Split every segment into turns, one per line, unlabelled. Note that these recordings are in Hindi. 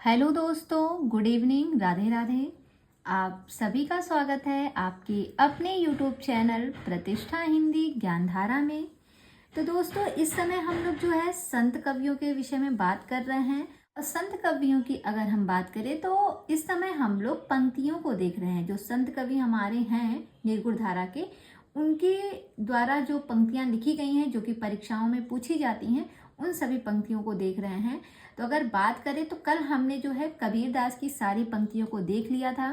हेलो दोस्तों, गुड इवनिंग, राधे राधे। आप सभी का स्वागत है आपके अपने यूट्यूब चैनल प्रतिष्ठा हिंदी ज्ञानधारा में। तो दोस्तों, इस समय हम लोग जो है संत कवियों के विषय में बात कर रहे हैं। और संत कवियों की अगर हम बात करें तो इस समय हम लोग पंक्तियों को देख रहे हैं। जो संत कवि हमारे हैं निर्गुण धारा के, उनके द्वारा जो पंक्तियां लिखी गई हैं जो कि परीक्षाओं में पूछी जाती हैं, उन सभी पंक्तियों को देख रहे हैं। तो अगर बात करें तो कल हमने जो है कबीरदास की सारी पंक्तियों को देख लिया था।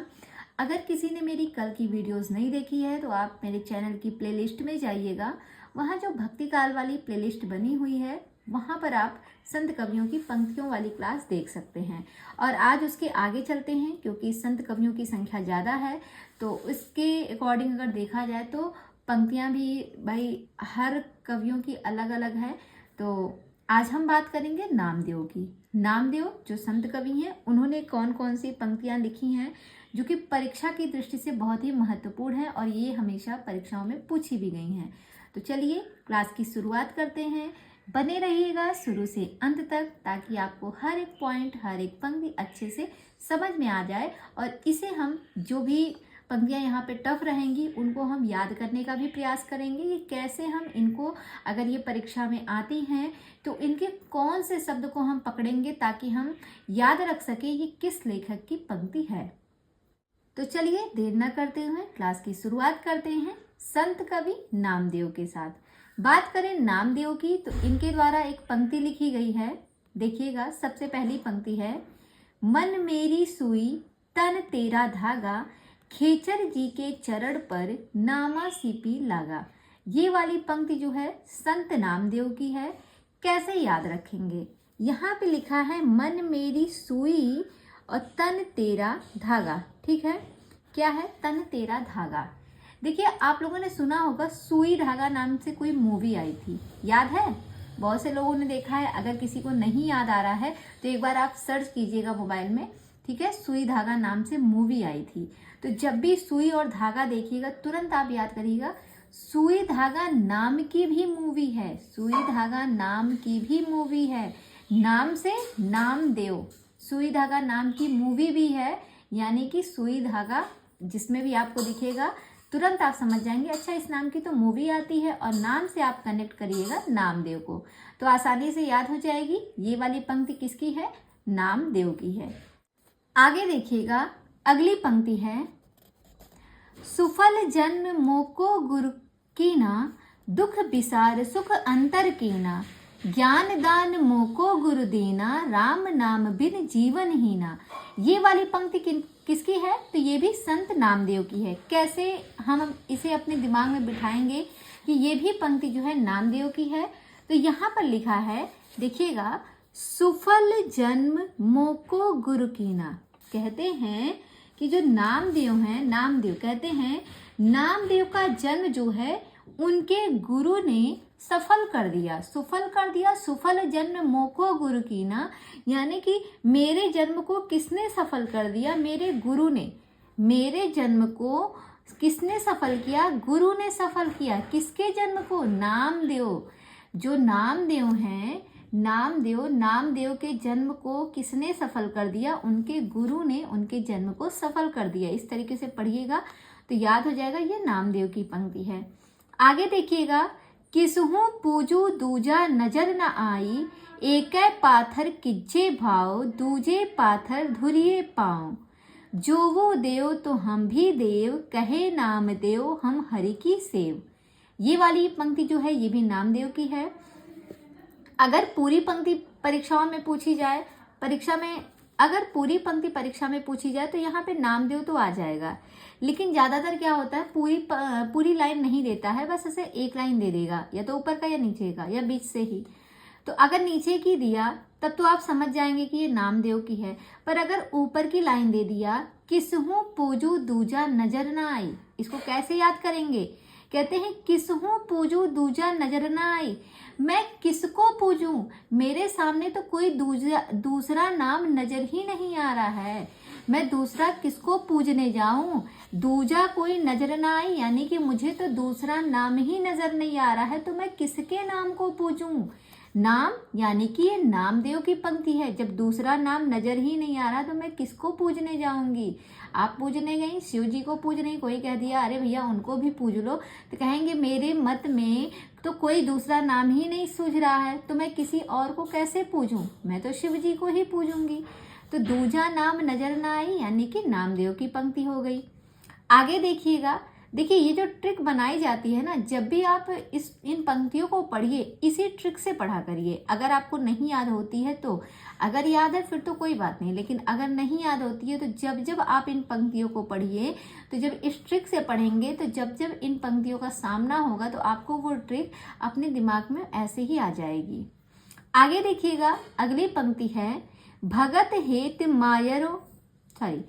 अगर किसी ने मेरी कल की वीडियोस नहीं देखी है तो आप मेरे चैनल की प्लेलिस्ट में जाइएगा। वहाँ जो भक्ति काल वाली प्लेलिस्ट बनी हुई है, वहाँ पर आप संत कवियों की पंक्तियों वाली क्लास देख सकते हैं। और आज उसके आगे चलते हैं, क्योंकि संत कवियों की संख्या ज़्यादा है। तो इसके अकॉर्डिंग अगर देखा जाए तो पंक्तियाँ भी भाई हर कवियों की अलग अलग है। तो आज हम बात करेंगे नामदेव की। नामदेव जो संत कवि हैं, उन्होंने कौन कौन सी पंक्तियां लिखी हैं जो कि परीक्षा की दृष्टि से बहुत ही महत्वपूर्ण है और ये हमेशा परीक्षाओं में पूछी भी गई हैं। तो चलिए क्लास की शुरुआत करते हैं। बने रहिएगा शुरू से अंत तक, ताकि आपको हर एक पॉइंट, हर एक पंक्ति अच्छे से समझ में आ जाए। और इसे हम जो भी पंक्तियाँ यहाँ पे टफ रहेंगी उनको हम याद करने का भी प्रयास करेंगे कि कैसे हम इनको, अगर ये परीक्षा में आती हैं तो इनके कौन से शब्द को हम पकड़ेंगे ताकि हम याद रख सकें ये किस लेखक की पंक्ति है। तो चलिए देर न करते हुए क्लास की शुरुआत करते हैं संत कवि नामदेव के साथ। बात करें नामदेव की तो इनके द्वारा एक पंक्ति लिखी गई है। देखिएगा, सबसे पहली पंक्ति है, मन मेरी सुई तन तेरा धागा, खेचर जी के चरण पर नामा सीपी लागा। ये वाली पंक्ति जो है संत नामदेव की है। कैसे याद रखेंगे? यहाँ पे लिखा है मन मेरी सुई और तन तेरा धागा। ठीक है, क्या है? तन तेरा धागा। देखिए, आप लोगों ने सुना होगा सुई धागा नाम से कोई मूवी आई थी, याद है? बहुत से लोगों ने देखा है। अगर किसी को नहीं याद आ रहा है तो एक बार आप सर्च कीजिएगा मोबाइल में। ठीक है, सुई धागा नाम से मूवी आई थी। तो जब भी सुई और धागा देखिएगा तुरंत आप याद करिएगा, सुई धागा नाम की भी मूवी है। सुई धागा नाम की भी मूवी है, नाम से नामदेव। सुई धागा नाम की मूवी भी है, यानी कि सुई धागा जिसमें भी आपको दिखेगा तुरंत आप समझ जाएंगे, अच्छा इस नाम की तो मूवी आती है। और नाम से आप कनेक्ट करिएगा नामदेव को, तो आसानी से याद हो जाएगी। ये वाली पंक्ति किसकी है? नामदेव की है। आगे देखिएगा, अगली पंक्ति है, सुफल जन्म मोको गुरु कीना, दुख विसार सुख अंतर कीना, ज्ञान दान मोको गुरु दीना, राम नाम बिन जीवन हीना। ये वाली पंक्ति किसकी है? तो ये भी संत नामदेव की है। कैसे हम इसे अपने दिमाग में बिठाएंगे कि ये भी पंक्ति जो है नामदेव की है? तो यहाँ पर लिखा है, देखिएगा, सुफल जन्म मोको गुरु कीना। कहते हैं कि जो नामदेव हैं, नामदेव कहते हैं नामदेव का जन्म जो है उनके गुरु ने सफल कर दिया, सुफल कर दिया। सुफल जन्म मोको गुरु कीना, यानी कि मेरे जन्म को किसने सफल कर दिया? मेरे गुरु ने। मेरे जन्म को किसने सफल किया? गुरु ने सफल किया। किसके जन्म को? नामदेव। जो नामदेव हैं, नामदेव के जन्म को किसने सफल कर दिया? उनके गुरु ने उनके जन्म को सफल कर दिया। इस तरीके से पढ़िएगा तो याद हो जाएगा, ये नामदेव की पंक्ति है। आगे देखिएगा, किसहूँ पूजू दूजा नजर न आई, एक पाथर किज्जे भाव, दूजे पाथर धुरिये पाँव, जो वो देव तो हम भी देव, कहे नाम देव हम हरि की सेव। ये वाली पंक्ति जो है ये भी नामदेव की है। अगर पूरी पंक्ति परीक्षाओं में पूछी जाए, अगर पूरी पंक्ति परीक्षा में पूछी जाए तो यहाँ पे नामदेव तो आ जाएगा। लेकिन ज़्यादातर क्या होता है, पूरी लाइन नहीं देता है, बस ऐसे एक लाइन दे देगा, या तो ऊपर का या नीचे का या बीच से ही। तो अगर नीचे की दिया तब तो आप समझ जाएंगे कि ये नामदेव की है। पर अगर ऊपर की लाइन दे दिया, किसहूँ पूजू दूजा नजर न आई, इसको कैसे याद करेंगे? कहते हैं किसहूँ पूजू दूजा नजर न आई, मैं किसको पूजूं? मेरे सामने तो कोई दूसरा नाम नजर ही नहीं आ रहा है, मैं दूसरा किसको पूजने जाऊं? दूजा कोई नजर ना आई, यानी कि मुझे तो दूसरा नाम ही नजर नहीं आ रहा है, तो मैं किसके नाम को पूजूं? नाम यानी कि ये नामदेव की पंक्ति है। जब दूसरा नाम नजर ही नहीं आ रहा तो मैं किसको पूजने जाऊंगी। आप पूजने गई, शिव जी को पूजने, कोई कह दिया अरे भैया उनको भी पूज लो, तो कहेंगे मेरे मत में तो कोई दूसरा नाम ही नहीं सूझ रहा है, तो मैं किसी और को कैसे पूजूं, मैं तो शिव जी को ही पूजूंगी। तो दूजा नाम नजर ना आई यानी कि नामदेव की पंक्ति हो गई। आगे देखिएगा, देखिए ये जो ट्रिक बनाई जाती है ना, जब भी आप इन पंक्तियों को पढ़िए इसी ट्रिक से पढ़ा करिए। अगर आपको नहीं याद होती है तो, अगर याद है फिर तो कोई बात नहीं, लेकिन अगर नहीं याद होती है तो जब जब आप इन पंक्तियों को पढ़िए, तो जब इस ट्रिक से पढ़ेंगे तो जब जब इन पंक्तियों का सामना होगा तो आपको वो ट्रिक अपने दिमाग में ऐसे ही आ जाएगी। आगे देखिएगा, अगली पंक्ति है भगत हेत मायरो, सॉरी,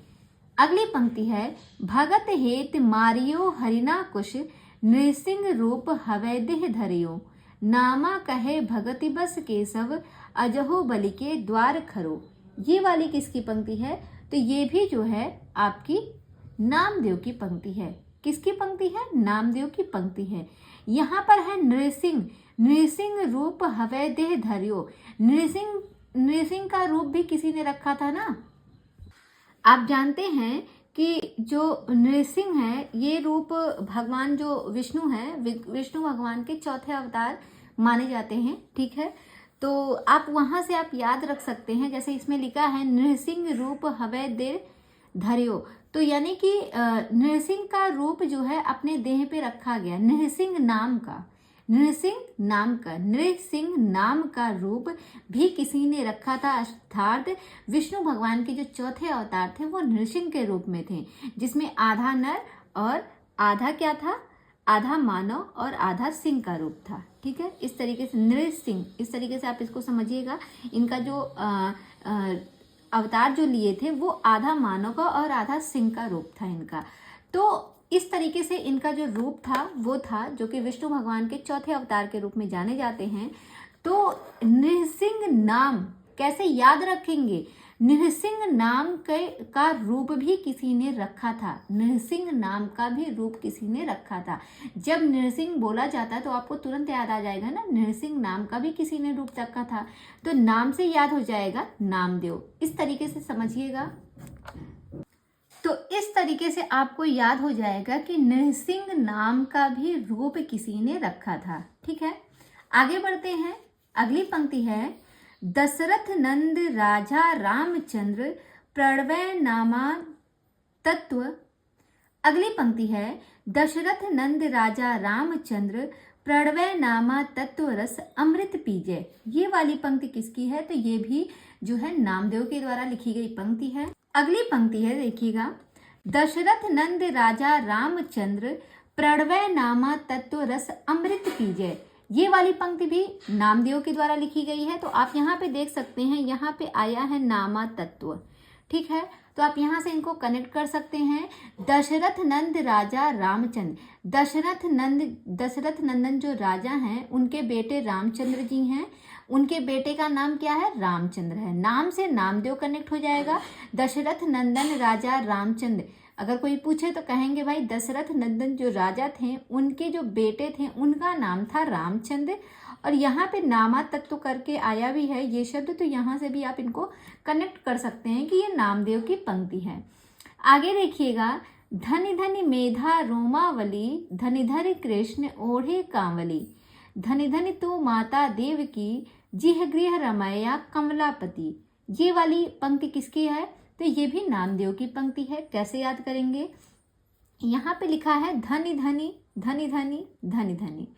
अगली पंक्ति है भगत हेत मारियो हरिना कुश, नृसिंह रूप हवै देह धरियो, नामा कहे भगति बस केशव, अजहो बलि के द्वार खरो। ये वाली किसकी पंक्ति है, तो ये भी जो है आपकी नामदेव की पंक्ति है। किसकी पंक्ति है, नामदेव की पंक्ति है। यहाँ पर है नृसिंह, नृसिंह रूप हवै देह धरियो। नृसिंह का रूप भी किसी ने रखा था ना। आप जानते हैं कि जो नृसिंह है ये रूप भगवान जो विष्णु है, विष्णु भगवान के चौथे अवतार माने जाते हैं, ठीक है। तो आप वहां से आप याद रख सकते हैं, जैसे इसमें लिखा है नृसिंह रूप हवै देह धरियो, तो यानी कि नृसिंह का रूप जो है अपने देह पे रखा गया। नृसिंह नाम का, नृसिंह नाम का रूप भी किसी ने रखा था, अर्थात विष्णु भगवान के जो चौथे अवतार थे वो नृसिंह के रूप में थे, जिसमें आधा नर और आधा क्या था, आधा मानव और आधा सिंह का रूप था, ठीक है। इस तरीके से नृसिंह, इस तरीके से आप इसको समझिएगा। इनका जो अवतार जो लिए थे वो आधा मानव का और आधा सिंह का रूप था इनका। तो इस तरीके से इनका जो रूप था वो था, जो कि विष्णु भगवान के चौथे अवतार के रूप में जाने जाते हैं। तो नृसिंह नाम कैसे याद रखेंगे, नृसिंह नाम का रूप भी किसी ने रखा था, नृसिंह नाम का भी रूप किसी ने रखा था। जब नृसिंह बोला जाता है तो आपको तुरंत याद आ जाएगा ना, नृसिंह नाम का भी किसी ने रूप रखा था, तो नाम से याद हो जाएगा नामदेव। इस तरीके से समझिएगा। तो इस तरीके से आपको याद हो जाएगा कि नृसिंह नाम का भी रूप किसी ने रखा था, ठीक है। आगे बढ़ते हैं, अगली पंक्ति है दशरथ नंद राजा रामचंद्र प्रणवय नामा तत्व। अगली पंक्ति है दशरथ नंद राजा रामचंद्र प्रणवय नामा तत्व रस अमृत पीजे। ये वाली पंक्ति किसकी है, तो ये भी जो है नामदेव के द्वारा लिखी गई पंक्ति है। अगली पंक्ति है देखिएगा, दशरथ नंद राजा रामचंद्र प्रणवय नामा तत्व रस अमृत पीजे। ये वाली पंक्ति भी नामदेव के द्वारा लिखी गई है। तो आप यहाँ पे देख सकते हैं, यहाँ पे आया है नामा तत्व, ठीक है। तो आप यहाँ से इनको कनेक्ट कर सकते हैं। दशरथ नंद राजा रामचंद्र, दशरथ नंदन जो राजा हैं उनके बेटे रामचंद्र जी हैं, उनके बेटे का नाम क्या है, रामचंद्र है। नाम से नामदेव कनेक्ट हो जाएगा। दशरथ नंदन राजा रामचंद्र, अगर कोई पूछे तो कहेंगे भाई दशरथ नंदन जो राजा थे उनके जो बेटे थे उनका नाम था रामचंद्र, और यहाँ पे नामा तत्व करके आया भी है ये शब्द, तो यहाँ से भी आप इनको कनेक्ट कर सकते हैं कि ये नामदेव की पंक्ति है। आगे देखिएगा, धनि धनि मेधा रोमावली, धनि धरि कृष्ण ओढ़े कांवली, धनि धनि तू माता देव की, जिह गृह रमैया कमलापति। ये वाली पंक्ति किसकी है, तो ये भी नामदेव की पंक्ति है। कैसे याद करेंगे, यहाँ पे लिखा है धनि धनि धनि धनि धनि धनि,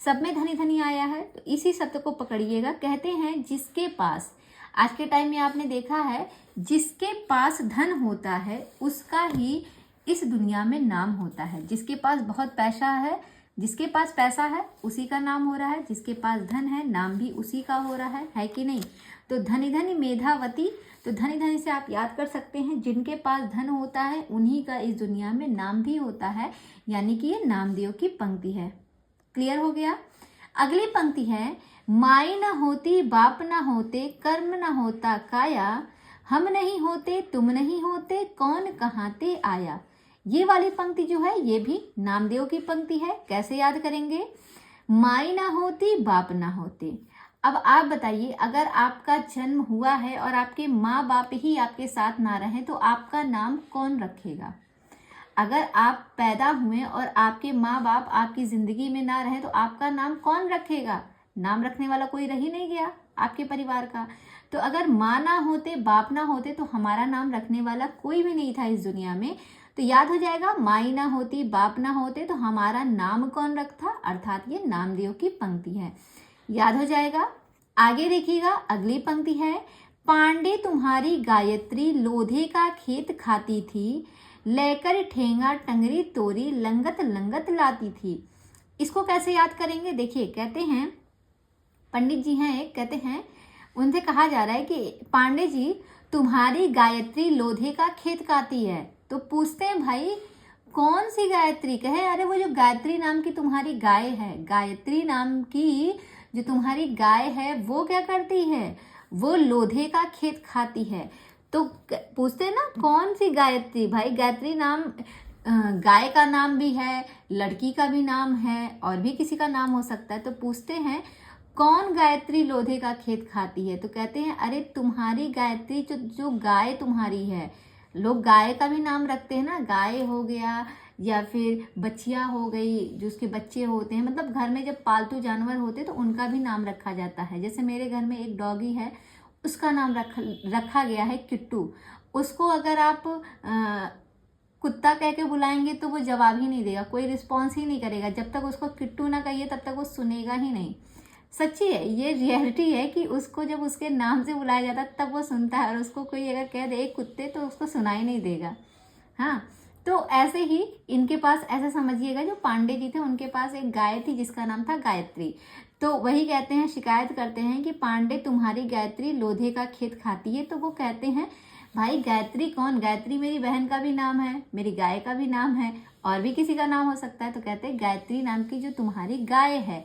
सब में धनि धनि आया है, तो इसी शब्द को पकड़िएगा। कहते हैं जिसके पास, आज के टाइम में आपने देखा है जिसके पास धन होता है उसका ही इस दुनिया में नाम होता है। जिसके पास बहुत पैसा है, जिसके पास पैसा है उसी का नाम हो रहा है, जिसके पास धन है नाम भी उसी का हो रहा है कि नहीं। तो धनि धनि मेधावती, तो धनि धनि से आप याद कर सकते हैं जिनके पास धन होता है उन्हीं का इस दुनिया में नाम भी होता है, यानी कि ये नामदेव की पंक्ति है। क्लियर हो गया। अगली पंक्ति है माई न होती बाप न होते कर्म न होता काया, हम नहीं होते तुम नहीं होते कौन कहाते आया। ये वाली पंक्ति जो है ये भी नामदेव की पंक्ति है। कैसे याद करेंगे, माई ना होती बाप ना होते, अब आप बताइए, अगर आपका जन्म हुआ है और आपके माँ बाप ही आपके साथ ना रहें तो आपका नाम कौन रखेगा? अगर आप पैदा हुए और आपके माँ बाप आपकी ज़िंदगी में ना रहे तो आपका नाम कौन रखेगा? नाम रखने वाला कोई रह ही नहीं गया आपके परिवार का। तो अगर माँ ना होते, बाप ना होते तो हमारा नाम रखने वाला कोई भी नहीं था इस दुनिया में। तो याद हो जाएगा, माँ ही ना होती, बाप ना होते तो हमारा नाम कौन रखता, अर्थात ये नामदेव की पंक्ति है। याद हो जाएगा। आगे देखिएगा, अगली पंक्ति है, पांडे तुम्हारी गायत्री लोधे का खेत खाती थी, लेकर ठेंगा टंगरी तोरी लंगत लंगत लाती थी। इसको कैसे याद करेंगे? देखिए, कहते हैं, पंडित जी हैं एक, कहते हैं, उनसे कहा जा रहा है कि पांडे जी तुम्हारी गायत्री लोधे का खेत खाती है। तो पूछते हैं, भाई कौन सी गायत्री? कहे अरे वो जो गायत्री नाम की तुम्हारी गाय है, गायत्री नाम की जो तुम्हारी गाय है वो क्या करती है? वो लोधे का खेत खाती है। तो पूछते हैं ना, कौन सी गायत्री? भाई गायत्री नाम गाय का नाम भी है, लड़की का भी नाम है, और भी किसी का नाम हो सकता है। तो पूछते हैं कौन गायत्री लोधे का खेत खाती है? तो कहते हैं अरे तुम्हारी गायत्री, जो गाय तुम्हारी है। लोग गाय का भी नाम रखते हैं ना, गाय हो गया या फिर बच्चिया हो गई, जो उसके बच्चे होते हैं, मतलब घर में जब पालतू जानवर होते हैं तो उनका भी नाम रखा जाता है। जैसे मेरे घर में एक डॉगी है, उसका नाम रखा गया है किट्टू। उसको अगर आप कुत्ता कह के बुलाएंगे तो वो जवाब ही नहीं देगा, कोई रिस्पॉन्स ही नहीं करेगा। जब तक उसको किट्टू ना कहिए तब तक वो सुनेगा ही नहीं। सच्ची है, ये रियलिटी है कि उसको जब उसके नाम से बुलाया जाता है तब वो सुनता है, और उसको कोई अगर कह दे एक कुत्ते तो उसको सुनाई नहीं देगा। हाँ, तो ऐसे ही इनके पास, ऐसा समझिएगा, जो पांडे जी थे उनके पास एक गाय थी जिसका नाम था गायत्री। तो वही कहते हैं, शिकायत करते हैं कि पांडे तुम्हारी गायत्री लोधे का खेत खाती है। तो वो कहते हैं भाई गायत्री कौन? गायत्री मेरी बहन का भी नाम है, मेरी गाय का भी नाम है, और भी किसी का नाम हो सकता है। तो कहते हैं गायत्री नाम की जो तुम्हारी गाय है,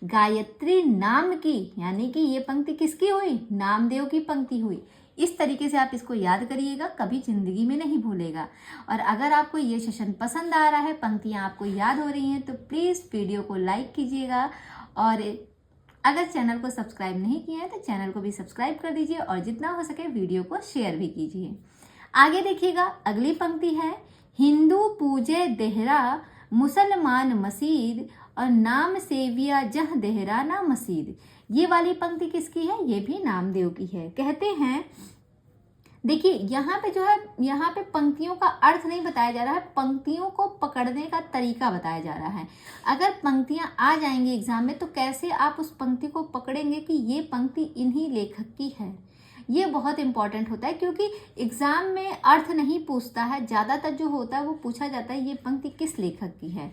गायत्री नाम की, यानी कि ये पंक्ति किसकी हुई? नामदेव की पंक्ति हुई। इस तरीके से आप इसको याद करिएगा, कभी जिंदगी में नहीं भूलेगा। और अगर आपको ये सेशन पसंद आ रहा है, पंक्तियाँ आपको याद हो रही हैं, तो प्लीज़ वीडियो को लाइक कीजिएगा, और अगर चैनल को सब्सक्राइब नहीं किया है तो चैनल को भी सब्सक्राइब कर दीजिए, और जितना हो सके वीडियो को शेयर भी कीजिए। आगे देखिएगा, अगली पंक्ति है, हिंदू पूजे देहरा मुसलमान मसीद, और नाम सेविया जह देहरा ना मसीद। ये वाली पंक्ति किसकी है? ये भी नामदेव की है। कहते हैं, देखिए यहाँ पे जो है, यहाँ पे पंक्तियों का अर्थ नहीं बताया जा रहा है, पंक्तियों को पकड़ने का तरीका बताया जा रहा है। अगर पंक्तियाँ आ जाएंगी एग्जाम में तो कैसे आप उस पंक्ति को पकड़ेंगे कि ये पंक्ति इन्हीं लेखक की है। ये बहुत इंपॉर्टेंट होता है, क्योंकि एग्जाम में अर्थ नहीं पूछता है, ज़्यादातर जो होता है वो पूछा जाता है ये पंक्ति किस लेखक की है।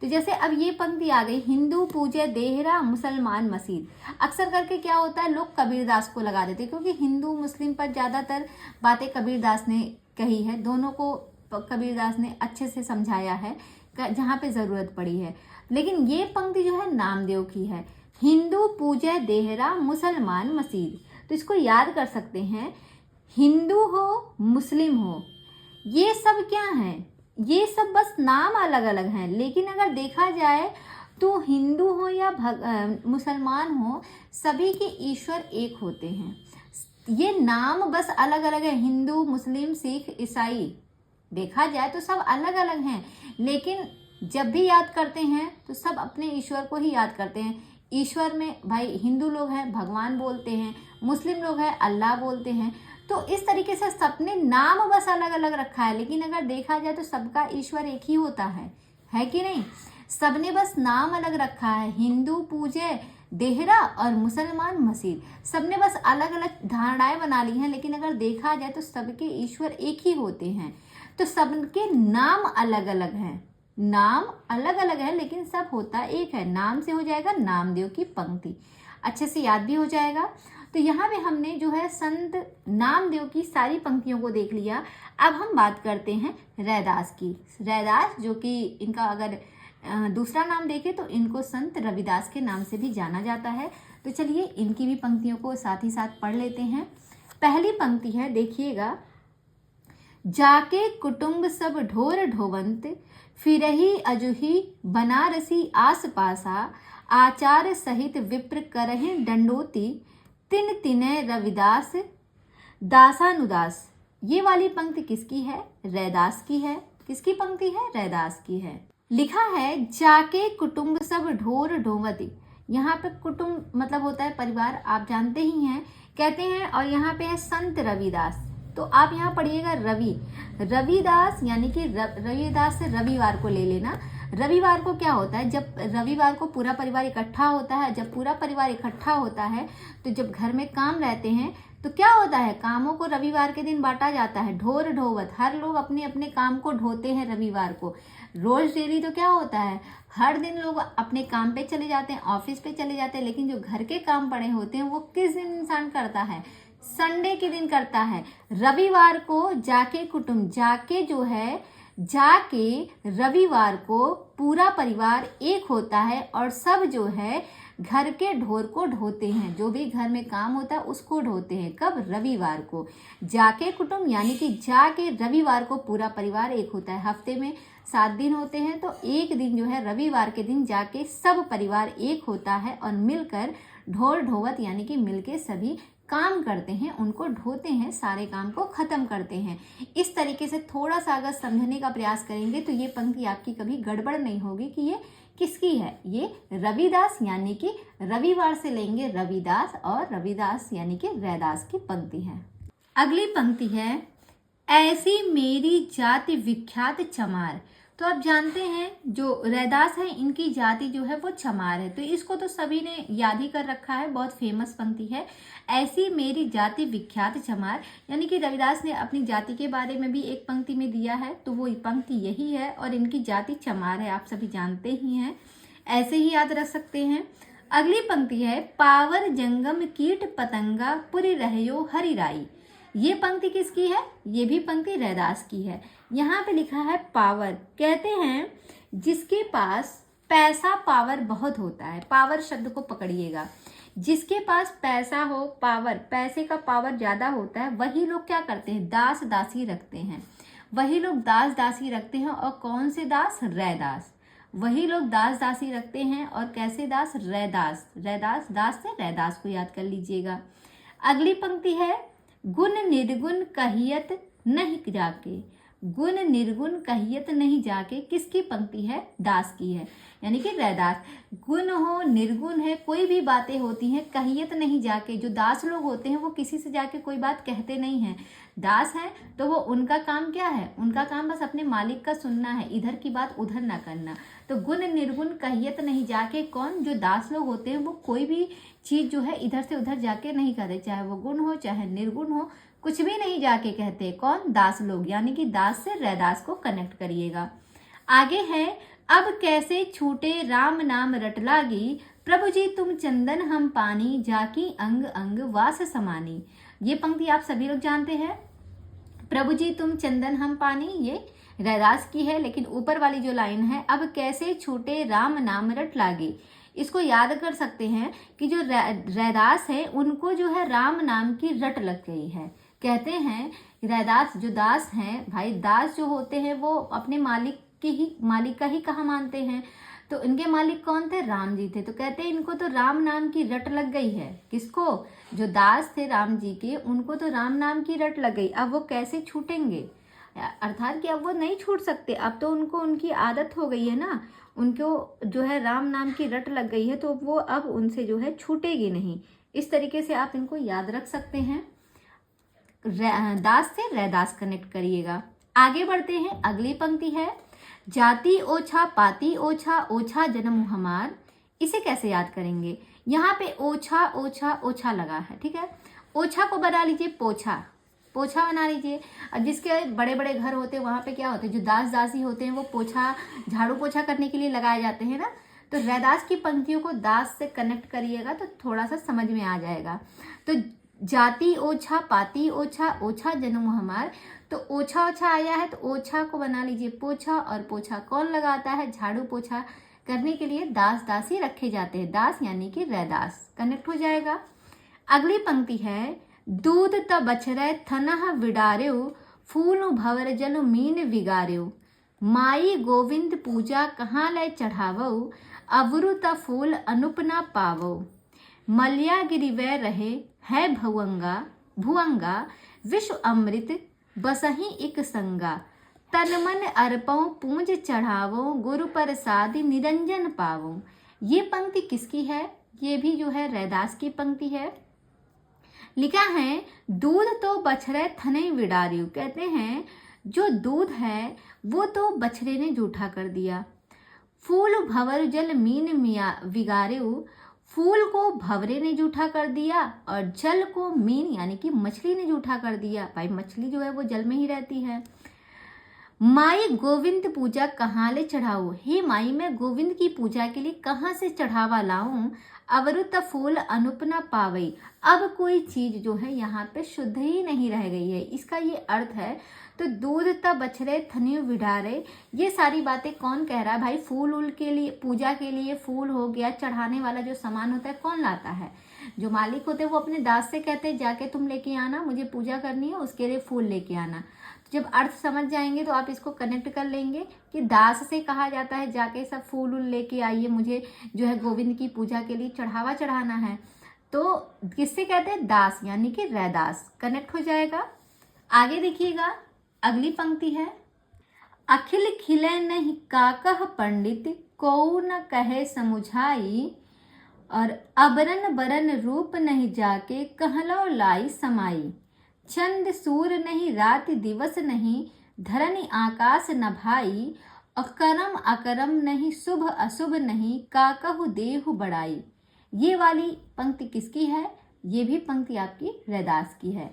तो जैसे अब ये पंक्ति आ गई, हिंदू पूजे देहरा मुसलमान मसीद। अक्सर करके क्या होता है, लोग कबीरदास को लगा देते हैं, क्योंकि हिंदू मुस्लिम पर ज़्यादातर बातें कबीरदास ने कही है, दोनों को कबीरदास ने अच्छे से समझाया है जहाँ पे ज़रूरत पड़ी है। लेकिन ये पंक्ति जो है नामदेव की है, हिंदू पूजे देहरा मुसलमान मसीद। तो इसको याद कर सकते हैं, हिंदू हो मुस्लिम हो, ये सब क्या है? ये सब बस नाम अलग अलग हैं, लेकिन अगर देखा जाए तो हिंदू हो या मुसलमान हो, सभी के ईश्वर एक होते हैं। ये नाम बस अलग अलग है, हिंदू मुस्लिम सिख ईसाई, देखा जाए तो सब अलग अलग हैं, लेकिन जब भी याद करते हैं तो सब अपने ईश्वर को ही याद करते हैं। ईश्वर में भाई हिंदू लोग हैं भगवान बोलते हैं, मुस्लिम लोग हैं अल्लाह बोलते हैं। तो इस तरीके से सबने नाम बस अलग अलग रखा है, लेकिन अगर देखा जाए तो सबका ईश्वर एक ही होता है कि नहीं? सबने बस नाम अलग रखा है, हिंदू पूजे देहरा और मुसलमान मसीद, सबने बस अलग अलग धारणाएं बना ली हैं, लेकिन अगर देखा जाए तो सबके ईश्वर एक ही होते हैं। तो सबके नाम अलग अलग हैं, नाम अलग अलग है, लेकिन सब होता एक है। नाम से हो जाएगा नामदेव की पंक्ति, अच्छे से याद भी हो जाएगा। तो यहाँ पे हमने जो है संत नामदेव की सारी पंक्तियों को देख लिया। अब हम बात करते हैं रैदास की। रैदास जो कि इनका अगर दूसरा नाम देखें तो इनको संत रविदास के नाम से भी जाना जाता है। तो चलिए इनकी भी पंक्तियों को साथ ही साथ पढ़ लेते हैं। पहली पंक्ति है, देखिएगा, जाके कुटुंब सब ढोर ढोवंत, फिरही अजुही बनारसी आस पासा, आचार्य सहित विप्र करहिं दंडोती, तिन तिनय रविदास दासानुदास। ये वाली पंक्ति किसकी है? रैदास की है। किसकी पंक्ति है? रैदास की है। लिखा है जाके कुटुंब सब ढोर ढोवती। यहाँ पे कुटुंब मतलब होता है परिवार, आप जानते ही हैं, कहते हैं। और यहाँ पे है संत रविदास, तो आप यहाँ पढ़िएगा रविदास, यानी कि रविदास से रविवार को ले लेना। रविवार को क्या होता है? जब रविवार को पूरा परिवार इकट्ठा होता है। जब पूरा परिवार इकट्ठा होता है तो जब घर में काम रहते हैं तो क्या होता है? कामों को रविवार के दिन बांटा जाता है। ढोर ढोवत, हर लोग अपने अपने काम को ढोते हैं रविवार को। रोज डेली तो क्या होता है? हर दिन लोग अपने काम पे चले जाते हैं, ऑफिस पे चले जाते हैं, लेकिन जो घर के काम पड़े होते हैं वो किस दिन इंसान करता है? संडे के दिन करता है। रविवार को जाके कुटुंब, जाके जो है, जाके रविवार को पूरा परिवार एक होता है और सब जो है घर के ढोर को ढोते हैं। जो भी घर में काम होता है उसको ढोते हैं। कब? रविवार को। जाके कुटुंब यानी कि जाके रविवार को पूरा परिवार एक होता है। हफ्ते में 7 दिन होते हैं तो एक दिन जो है रविवार के दिन जाके सब परिवार एक होता है और मिलकर ढोर ढोवत यानी कि मिलके सभी काम करते हैं, उनको ढोते हैं, सारे काम को खत्म करते हैं। इस तरीके से थोड़ा सा अगर समझने का प्रयास करेंगे तो ये पंक्ति आपकी कभी गड़बड़ नहीं होगी कि ये किसकी है। ये रविदास यानी कि रविवार से लेंगे रविदास, और रविदास यानी कि रैदास की पंक्ति है। अगली पंक्ति है ऐसी मेरी जाति विख्यात चमार। तो आप जानते हैं जो रैदास है इनकी जाति जो है वो चमार है, तो इसको तो सभी ने याद ही कर रखा है, बहुत फेमस पंक्ति है। ऐसी मेरी जाति विख्यात चमार, यानी कि रविदास ने अपनी जाति के बारे में भी एक पंक्ति में दिया है, तो वो पंक्ति यही है और इनकी जाति चमार है, आप सभी जानते ही हैं, ऐसे ही याद रख सकते हैं। अगली पंक्ति है पावर जंगम कीट पतंगा पुरी रहयो हरिराई। ये पंक्ति किसकी है? ये भी पंक्ति रैदास की है। यहाँ पे लिखा है पावर, कहते हैं जिसके पास पैसा पावर बहुत होता है। पावर शब्द को पकड़िएगा, जिसके पास पैसा हो, पावर, पैसे का पावर ज्यादा होता है, वही लोग क्या करते हैं? दास दासी रखते हैं। वही लोग दास दासी रखते हैं। और कौन से दास? रैदास। वही लोग दास दासी रखते हैं और कैसे दास? रैदास। रैदास, दास से रैदास को याद कर लीजिएगा। अगली पंक्ति है गुण निर्गुण कहियत नहीं जाके। गुण निर्गुण कहियत नहीं जाके किसकी पंक्ति है? दास की है, यानी कि रैदास। गुण हो, निर्गुण है, कोई भी बातें होती हैं, कहियत नहीं जाके। जो दास लोग होते हैं वो किसी से जाके कोई बात कहते नहीं हैं। दास है तो वो उनका काम क्या है? उनका काम बस अपने मालिक का सुनना है, इधर की बात उधर ना करना। तो गुण निर्गुण कहियत नहीं जाके, कौन? जो दास लोग होते हैं वो कोई भी चीज जो है इधर से उधर जाके नहीं कहते, चाहे वो गुण हो चाहे निर्गुण हो, कुछ भी नहीं जाके कहते। कौन? दास लोग, यानी कि दास से रैदास को कनेक्ट करिएगा। आगे है अब कैसे छूटे राम नाम रट लागी, प्रभु जी तुम चंदन हम पानी, जाकी अंग अंग वास समानी। ये पंक्ति आप सभी लोग जानते हैं, प्रभु जी तुम चंदन हम पानी, ये रैदास की है। लेकिन ऊपर वाली जो लाइन है अब कैसे छूटे राम नाम रट लागे, इसको याद कर सकते हैं कि जो रैदास है उनको जो है राम नाम की रट लग गई है। कहते हैं रैदास जो दास हैं, भाई दास जो होते हैं वो अपने मालिक का ही कहा मानते हैं। तो इनके मालिक कौन थे? राम जी थे। तो कहते हैं इनको तो राम नाम की रट लग गई है। किसको? जो दास थे राम जी के, उनको तो राम नाम की रट लग गई। अब वो कैसे छूटेंगे? अर्थात कि अब वो नहीं छूट सकते, अब तो उनको उनकी आदत हो गई है ना, उनको जो है राम नाम की रट लग गई है, तो वो अब उनसे जो है छूटेगी नहीं। इस तरीके से आप इनको याद रख सकते हैं। दास से रैदास कनेक्ट करिएगा। आगे बढ़ते हैं, अगली पंक्ति है जाति ओछा पाती ओछा, ओछा जन्म हमार। इसे कैसे याद करेंगे? यहाँ पे ओछा ओछा ओछा लगा है, ठीक है। ओछा को बना लीजिए पोछा, पोछा बना लीजिए। अब जिसके बड़े बड़े घर होते हैं वहाँ पे क्या होते हैं, जो दास दासी होते हैं वो पोछा, झाड़ू पोछा करने के लिए लगाए जाते हैं ना। तो रैदास की पंक्तियों को दास से कनेक्ट करिएगा तो थोड़ा सा समझ में आ जाएगा। तो जाति ओछा पाती ओछा, ओछा जन्म हमार, तो ओछा ओछा आया है तो ओछा को बना लीजिए पोछा, और पोछा कौन लगाता है? झाड़ू पोछा करने के लिए दास दासी रखे जाते हैं। दास यानी कि रैदास कनेक्ट हो जाएगा। अगली पंक्ति है दूध त बछरै थनह विडार्यो, फूल भवर जल मीन विगार्यो। माई गोविंद पूजा कहाँ लय चढ़ावो, अवरुत फूल अनुप न पावो। मल्या गिरिवै रहे है भुवंगा, भुवंगा विश्व अमृत बसही एक संगा। तन मन अर्पऊ पूंज चढ़ावो, गुरु प्रसाद निरंजन पावो। ये पंक्ति किसकी है? ये भी जो है रैदास की पंक्ति है। लिखा है दूध तो बछड़े थने विडारियु। कहते हैं जो दूध है वो तो बछड़े ने जूठा कर दिया। फूल भंवर जल मीन मिया विगारेउ। फूल को भंवरे ने जूठा कर दिया और जल को मीन यानी कि मछली ने जूठा कर दिया। भाई मछली जो है वो जल में ही रहती है। माई गोविंद पूजा कहाँ ले चढ़ाऊं, हे माई मैं गोविंद की पूजा के लिए कहाँ से चढ़ावा लाऊं। अवरुत फूल अनुप न पावई। अब कोई चीज जो है यहाँ पे शुद्ध ही नहीं रह गई है, इसका ये अर्थ है। तो दूध त बछड़े थनियो विडारे, ये सारी बातें कौन कह रहा है भाई? फूल उल के लिए, पूजा के लिए फूल हो गया, चढ़ाने वाला जो सामान होता है कौन लाता है? जो मालिक होते हैं वो अपने दास से कहते हैं जाके तुम लेके आना, मुझे पूजा करनी है, उसके लिए फूल लेके आना। जब अर्थ समझ जाएंगे तो आप इसको कनेक्ट कर लेंगे कि दास से कहा जाता है जाके सब फूल उल लेके आइए, मुझे जो है गोविंद की पूजा के लिए चढ़ावा चढ़ाना है। तो किससे कहते हैं? दास यानी कि रैदास। कनेक्ट हो जाएगा। आगे देखिएगा, अगली पंक्ति है अखिल खिले नहीं काकह पंडित, को न कहे समुझाई। और अबरन बरन रूप नहीं जाके, कहलो लाई समाई। चंद सूर नहीं रात दिवस नहीं, धरनी आकाश न भाई। अकरम अकरम नहीं शुभ अशुभ नहीं, काकहु देहु बड़ाई। ये वाली पंक्ति किसकी है? ये भी पंक्ति आपकी रैदास की है।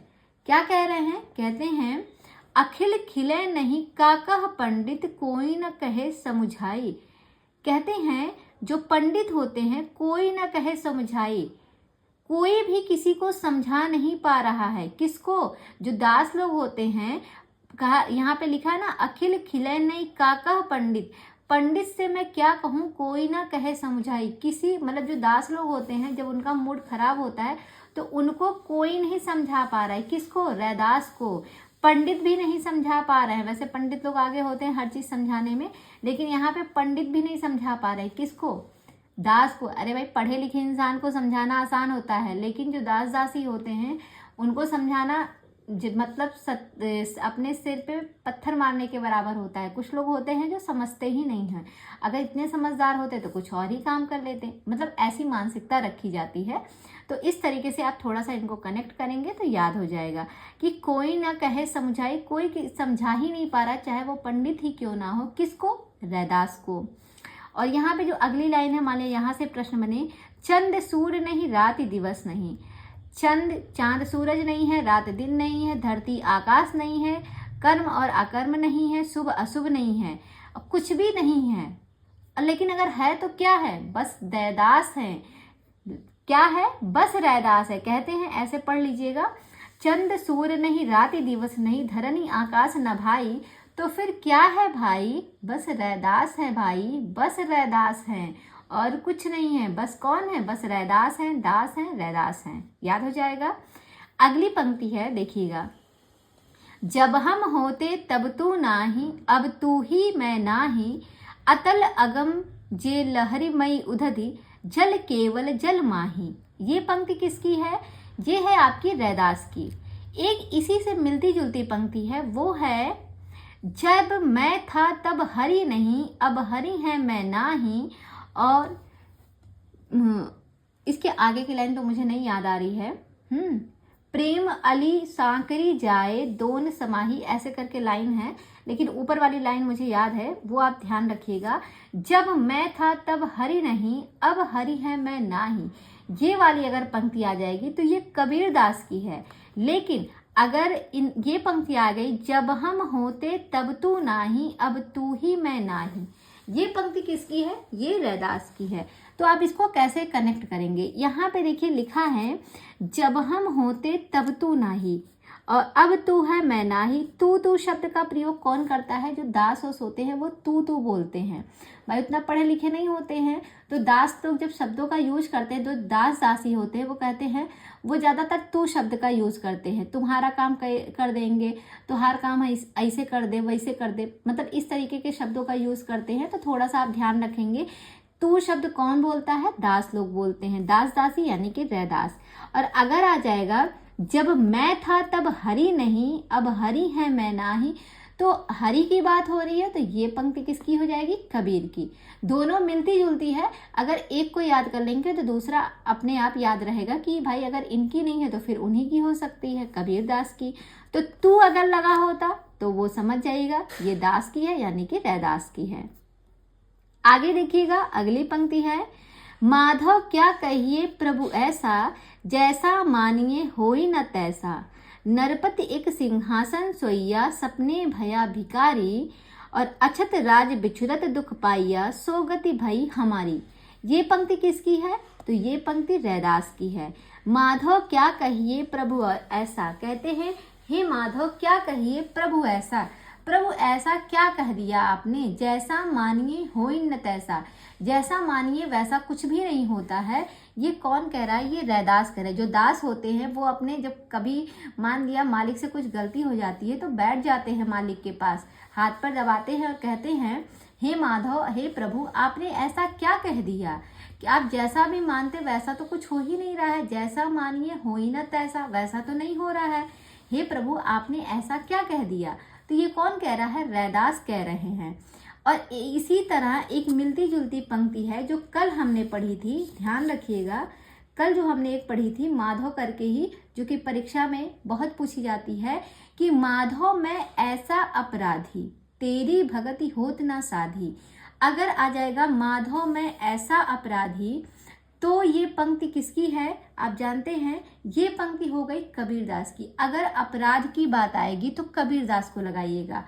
क्या कह रहे हैं? कहते हैं अखिल खिले नहीं काकह पंडित, कोई न कहे समुझाई। कहते हैं जो पंडित होते हैं कोई न कहे समझाई, कोई भी किसी को समझा नहीं पा रहा है। किसको? जो दास लोग होते हैं। कहा यहाँ पे लिखा है ना अखिल खिले नहीं काकह पंडित। पंडित से मैं क्या कहूँ, कोई ना कहे समझाई। किसी मतलब जो दास लोग होते हैं जब उनका मूड खराब होता है तो उनको कोई नहीं समझा पा रहा है। किसको? रैदास को। पंडित भी नहीं समझा पा रहे हैं। वैसे पंडित लोग आगे होते हैं हर चीज समझाने में, लेकिन यहाँ पे पंडित भी नहीं समझा पा रहे। किसको? दास को। अरे भाई पढ़े लिखे इंसान को समझाना आसान होता है, लेकिन जो दास दासी होते हैं उनको समझाना मतलब अपने सिर पे पत्थर मारने के बराबर होता है। कुछ लोग होते हैं जो समझते ही नहीं हैं। अगर इतने समझदार होते तो कुछ और ही काम कर लेते। मतलब ऐसी मानसिकता रखी जाती है। तो इस तरीके से आप थोड़ा सा इनको कनेक्ट करेंगे तो याद हो जाएगा कि कोई ना कहे समझाई, कोई समझा ही नहीं पा रहा, चाहे वो पंडित ही क्यों ना हो। किसको? रैदास को। और यहाँ पे जो अगली लाइन है, मान लिया यहाँ से प्रश्न बने चंद सूर्य नहीं रात दिवस नहीं। चंद चांद सूरज नहीं है, रात दिन नहीं है, धरती आकाश नहीं है, कर्म और अकर्म नहीं है, शुभ अशुभ नहीं है, कुछ भी नहीं है। लेकिन अगर है तो क्या है? बस रैदास है। क्या है? बस रैदास है। कहते हैं ऐसे पढ़ लीजिएगा, चंद सूर्य नहीं रात दिवस नहीं, धरनी आकाश न भाई। तो फिर क्या है भाई? बस रैदास है भाई, बस रैदास है और कुछ नहीं है। बस कौन है? बस रैदास है, दास है, रैदास है। याद हो जाएगा। अगली पंक्ति है, देखिएगा, जब हम होते तब तू नाही, अब तू ही मैं नाही। अतल अगम जे लहरी मई उधधि, जल केवल जल माही। ये पंक्ति किसकी है? ये है आपकी रैदास की। एक इसी से मिलती जुलती पंक्ति है, वो है जब मैं था तब हरि नहीं, अब हरि है मैं नाही। और इसके आगे की लाइन तो मुझे नहीं याद आ रही है। प्रेम अली सांकरी जाए दोन समाही, ऐसे करके लाइन है, लेकिन ऊपर वाली लाइन मुझे याद है, वो आप ध्यान रखिएगा। जब मैं था तब हरि नहीं, अब हरि है मैं नाही। ये वाली अगर पंक्ति आ जाएगी तो ये कबीर दास की है। लेकिन अगर ये पंक्ति आ गई, जब हम होते तब तू नाही, अब तू ही मैं नाही, ये पंक्ति किसकी है? ये रैदास की है। तो आप इसको कैसे कनेक्ट करेंगे? यहाँ पे देखिए लिखा है जब हम होते तब तू नाही, और अब तू है मैं नाही, तू शब्द का प्रयोग कौन करता है? जो दास ओस होते हैं वो तू बोलते हैं। भाई उतना पढ़े लिखे नहीं होते हैं, तो दास लोग जब शब्दों का यूज करते हैं, तो दास दासी होते हैं वो कहते हैं, वो ज़्यादातर तू शब्द का यूज करते हैं। तुम्हारा काम कर देंगे, तुम्हारा काम ऐसे कर दे, वैसे कर दे, मतलब इस तरीके के शब्दों का यूज करते हैं। तो थोड़ा सा आप ध्यान रखेंगे। तू शब्द कौन बोलता है? दास लोग बोलते हैं, दास दासी यानी कि रैदास। और अगर आ जाएगा जब मैं था तब हरि नहीं, अब हरि है मैं नाही, तो हरि की बात हो रही है, तो ये पंक्ति किसकी हो जाएगी? कबीर की। दोनों मिलती जुलती है। अगर एक को याद कर लेंगे तो दूसरा अपने आप याद रहेगा कि भाई अगर इनकी नहीं है तो फिर उन्हीं की हो सकती है, कबीर दास की। तो तू अगर लगा होता तो वो समझ जाएगा ये दास की है, यानी कि रैदास की है। आगे देखिएगा, अगली पंक्ति है, माधव क्या कहिए प्रभु ऐसा, जैसा मानिए होई न तैसा, नरपति एक सिंहासन सोइया, सपने भया भिकारी, और अछत राज बिछुरत दुख पाइया, सो गति भई हमारी। ये पंक्ति किसकी है? तो ये पंक्ति रैदास की है। माधव क्या कहिए प्रभु ऐसा, कहते हैं हे माधव क्या कहिए प्रभु ऐसा, प्रभु ऐसा क्या कह दिया आपने, जैसा मानिए होई न तैसा, जैसा मानिए वैसा कुछ भी नहीं होता है। ये कौन कह रहा है? ये रैदास कह रहे हैं। जो दास होते हैं वो अपने जब कभी मान लिया मालिक से कुछ गलती हो जाती है तो बैठ जाते हैं मालिक के पास, हाथ पर दबाते हैं और कहते हैं हे माधव, हे प्रभु, आपने ऐसा क्या कह दिया कि आप जैसा भी मानते वैसा तो कुछ हो ही नहीं रहा है, जैसा मानिए होई न तैसा, वैसा तो नहीं हो रहा है। हे प्रभु, आपने ऐसा क्या कह दिया? तो ये कौन कह रहा है? रैदास कह रहे हैं। और इसी तरह एक मिलती जुलती पंक्ति है जो कल हमने पढ़ी थी, ध्यान रखिएगा। कल जो हमने एक पढ़ी थी माधव करके ही, जो कि परीक्षा में बहुत पूछी जाती है कि माधव मैं ऐसा अपराधी, तेरी भगति होत ना साधी। अगर आ जाएगा माधव मैं ऐसा अपराधी, तो ये पंक्ति किसकी है? आप जानते हैं ये पंक्ति हो गई कबीरदास की। अगर अपराध की बात आएगी तो कबीरदास को लगाइएगा।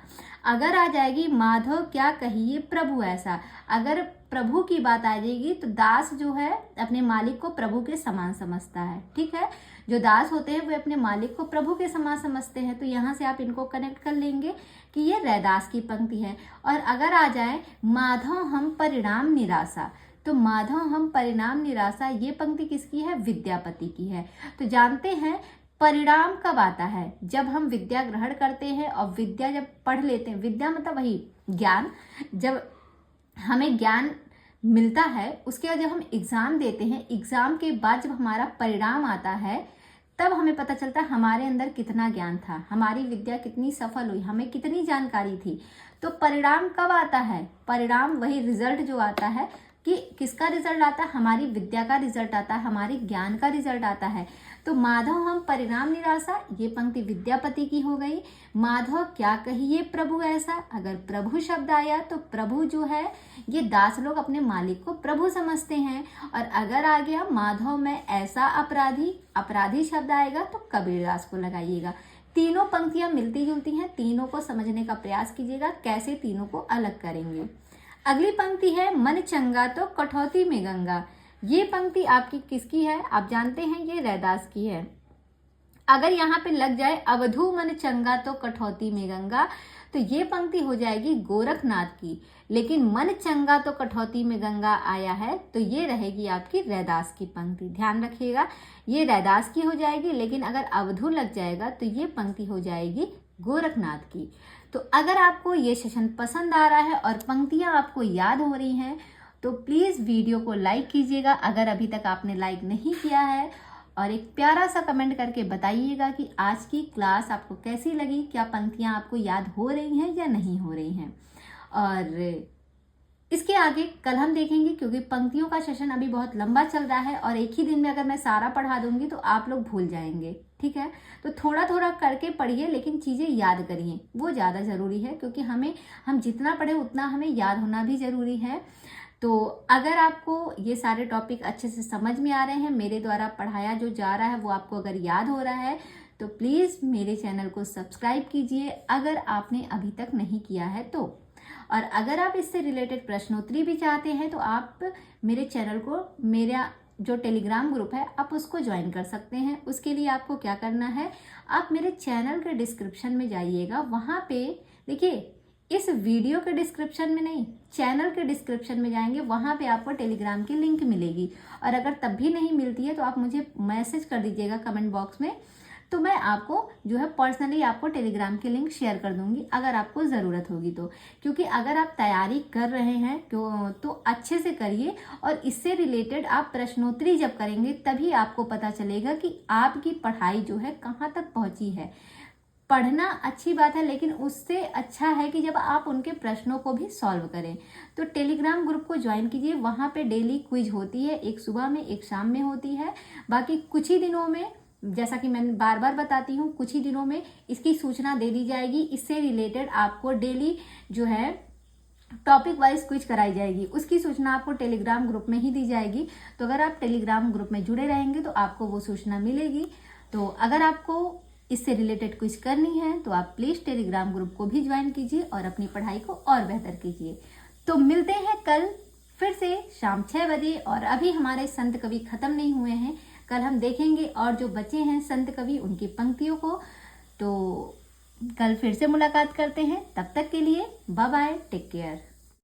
अगर आ जाएगी माधव क्या कहिए प्रभु ऐसा, अगर प्रभु की बात आ जाएगी तो दास जो है अपने मालिक को प्रभु के समान समझता है। ठीक है, जो दास होते हैं वे अपने मालिक को प्रभु के समान समझते हैं। तो यहाँ से आप इनको कनेक्ट कर लेंगे कि ये रैदास की पंक्ति है। और अगर आ जाए माधव हम परिणाम निराशा, तो माधव हम परिणाम निराशा, ये पंक्ति किसकी है? विद्यापति की है। तो जानते हैं परिणाम कब आता है? जब हम विद्या ग्रहण करते हैं और विद्या जब पढ़ लेते हैं, विद्या मतलब वही ज्ञान, जब हमें ज्ञान मिलता है उसके बाद जब हम एग्जाम देते हैं, एग्जाम के बाद जब हमारा परिणाम आता है तब हमें पता चलता है हमारे अंदर कितना ज्ञान था, हमारी विद्या कितनी सफल हुई, हमें कितनी जानकारी थी। तो परिणाम कब आता है? परिणाम वही रिजल्ट जो आता है कि किसका रिजल्ट आता है? हमारी विद्या का रिजल्ट आता है, हमारी ज्ञान का रिजल्ट आता है। तो माधव हम परिणाम निराशा, ये पंक्ति विद्यापति की हो गई। माधव क्या कहिए प्रभु ऐसा, अगर प्रभु शब्द आया तो प्रभु जो है ये दास लोग अपने मालिक को प्रभु समझते हैं। और अगर आ गया माधव में ऐसा अपराधी, अपराधी शब्द आएगा तो कबीरदास को लगाइएगा। तीनों पंक्तियां मिलती जुलती हैं, तीनों को समझने का प्रयास कीजिएगा कैसे तीनों को अलग करेंगे। अगली पंक्ति है मन चंगा तो कठौती में गंगा। ये पंक्ति आपकी किसकी है? आप जानते हैं ये रैदास की है। अगर यहाँ पे लग जाए अवधू मन चंगा तो कठौती में गंगा, तो ये पंक्ति हो जाएगी गोरखनाथ की। लेकिन मन चंगा तो कठौती में गंगा आया है तो ये रहेगी आपकी रैदास की पंक्ति। ध्यान रखिएगा, ये रैदास की हो जाएगी, लेकिन अगर अवधू लग जाएगा तो ये पंक्ति हो जाएगी गोरखनाथ की। तो अगर आपको ये सेशन पसंद आ रहा है और पंक्तियां आपको याद हो रही हैं तो प्लीज़ वीडियो को लाइक कीजिएगा अगर अभी तक आपने लाइक नहीं किया है, और एक प्यारा सा कमेंट करके बताइएगा कि आज की क्लास आपको कैसी लगी, क्या पंक्तियां आपको याद हो रही हैं या नहीं हो रही हैं। और इसके आगे कल हम देखेंगे, क्योंकि पंक्तियों का सेशन अभी बहुत लंबा चल रहा है और एक ही दिन में अगर मैं सारा पढ़ा दूंगी तो आप लोग भूल जाएंगे। ठीक है, तो थोड़ा थोड़ा करके पढ़िए, लेकिन चीज़ें याद करिए, वो ज़्यादा ज़रूरी है, क्योंकि हम जितना पढ़े उतना हमें याद होना भी ज़रूरी है। तो अगर आपको ये सारे टॉपिक अच्छे से समझ में आ रहे हैं, मेरे द्वारा पढ़ाया जो जा रहा है वो आपको अगर याद हो रहा है, तो प्लीज़ मेरे चैनल को सब्सक्राइब कीजिए अगर आपने अभी तक नहीं किया है तो। और अगर आप इससे रिलेटेड प्रश्नोत्तरी भी चाहते हैं तो आप मेरे चैनल को, मेरा जो टेलीग्राम ग्रुप है आप उसको ज्वाइन कर सकते हैं। उसके लिए आपको क्या करना है, आप मेरे चैनल के डिस्क्रिप्शन में जाइएगा, वहाँ पे देखिए इस वीडियो के डिस्क्रिप्शन में नहीं, चैनल के डिस्क्रिप्शन में जाएंगे, वहाँ पे आपको टेलीग्राम की लिंक मिलेगी। और अगर तब भी नहीं मिलती है तो आप मुझे मैसेज कर दीजिएगा कमेंट बॉक्स में, तो मैं आपको जो है पर्सनली आपको टेलीग्राम की लिंक शेयर कर दूंगी अगर आपको ज़रूरत होगी तो। क्योंकि अगर आप तैयारी कर रहे हैं तो अच्छे से करिए, और इससे रिलेटेड आप प्रश्नोत्तरी जब करेंगे तभी आपको पता चलेगा कि आपकी पढ़ाई जो है कहाँ तक पहुँची है। पढ़ना अच्छी बात है, लेकिन उससे अच्छा है कि जब आप उनके प्रश्नों को भी सॉल्व करें। तो टेलीग्राम ग्रुप को ज्वाइन कीजिए, वहाँ पे डेली क्विज होती है, एक सुबह में एक शाम में होती है। बाकी कुछ ही दिनों में, जैसा कि मैं बार बार बताती हूँ, कुछ ही दिनों में इसकी सूचना दे दी जाएगी। इससे रिलेटेड आपको डेली जो है टॉपिक वाइज क्विज कराई जाएगी, उसकी सूचना आपको टेलीग्राम ग्रुप में ही दी जाएगी। तो अगर आप टेलीग्राम ग्रुप में जुड़े रहेंगे तो आपको वो सूचना मिलेगी। तो अगर आपको इससे रिलेटेड क्विज करनी है तो आप प्लीज़ टेलीग्राम ग्रुप को भी ज्वाइन कीजिए और अपनी पढ़ाई को और बेहतर कीजिए। तो मिलते हैं कल फिर से शाम 6 बजे। और अभी हमारे संत कवि ख़त्म नहीं हुए हैं, कल हम देखेंगे और जो बचे हैं संत कवि उनकी पंक्तियों को। तो कल फिर से मुलाकात करते हैं, तब तक के लिए बाय बाय, टेक केयर।